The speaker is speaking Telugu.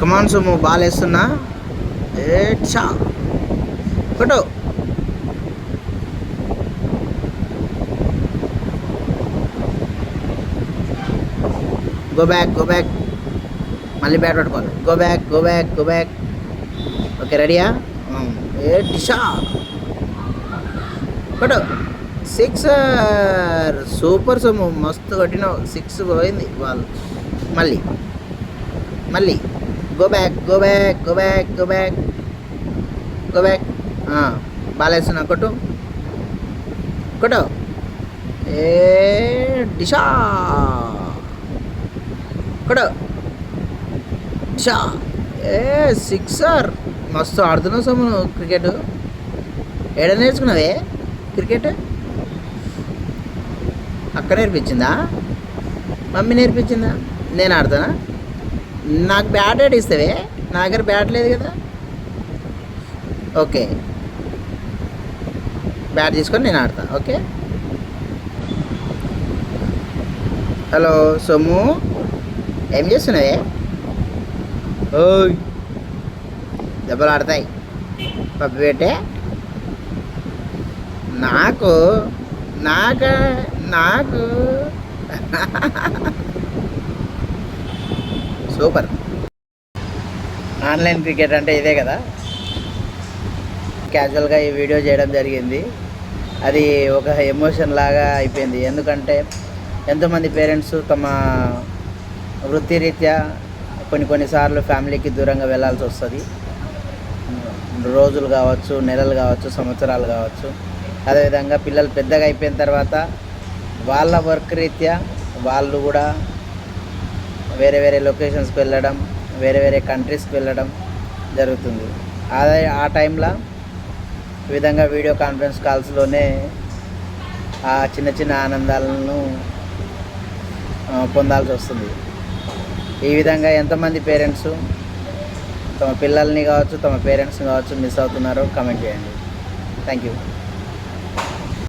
కమాన్ సొమ్ము బాల్ వేస్తున్నా. ఏచ్చా కొట్టు. Go back. మళ్ళీ బ్యాట్ పట్టుకోవాలి. Go back. ఓకే రెడీయా? ఏచ్చా కొట్టు. సిక్సర్. సూపర్ సొమ్ము, మస్తు కొట్టినావు. 6 పోయింది బాల్. మళ్ళీ గో బ్యాక్. బాల్ వేస్తున్నా. కొట్టు. ఏ డిషా కొట్టు. డిషా. సిక్సర్. మస్తు ఆడుతున్నావు సొమ్ము నువ్వు క్రికెట్. ఏడ నేర్చుకున్నావే క్రికెట్? అక్క నేర్పించిందా? మమ్మీ నేర్పించిందా? నేను ఆడతానా? నాకు బ్యాట్ ఆడిస్తావే? నా దగ్గర బ్యాట్ లేదు కదా. ఓకే, బ్యాట్ తీసుకొని నేను ఆడతా. ఓకే. హలో సొమ్ము, ఏం చేస్తున్నావే? ఓయ్, దెబ్బలు ఆడతాయి. పప్పు పెట్టే. నాకు సూపర్. ఆన్లైన్ క్రికెట్ అంటే ఇదే కదా. క్యాజువల్గా ఈ వీడియో చేయడం జరిగింది. అది ఒక ఎమోషన్ లాగా అయిపోయింది. ఎందుకంటే ఎంతోమంది పేరెంట్స్ తమ వృత్తిరీత్యా కొన్నిసార్లు ఫ్యామిలీకి దూరంగా వెళ్ళాల్సి వస్తుంది. రోజులు కావచ్చు, నెలలు కావచ్చు, సంవత్సరాలు కావచ్చు. అదేవిధంగా పిల్లలు పెద్దగా అయిపోయిన తర్వాత వాళ్ళ వర్క్ రీత్యా వాళ్ళు కూడా వేరే లొకేషన్స్కి వెళ్ళడం, వేరే కంట్రీస్కి వెళ్ళడం జరుగుతుంది. ఆ టైంలో ఈ విధంగా వీడియో కాన్ఫరెన్స్ కాల్స్లోనే ఆ చిన్న ఆనందాలను పొందాల్సి వస్తుంది. ఈ విధంగా ఎంతమంది పేరెంట్స్ తమ పిల్లల్ని కావచ్చు, తమ పేరెంట్స్ని కావచ్చు మిస్ అవుతున్నారో కామెంట్ చేయండి. Thank you.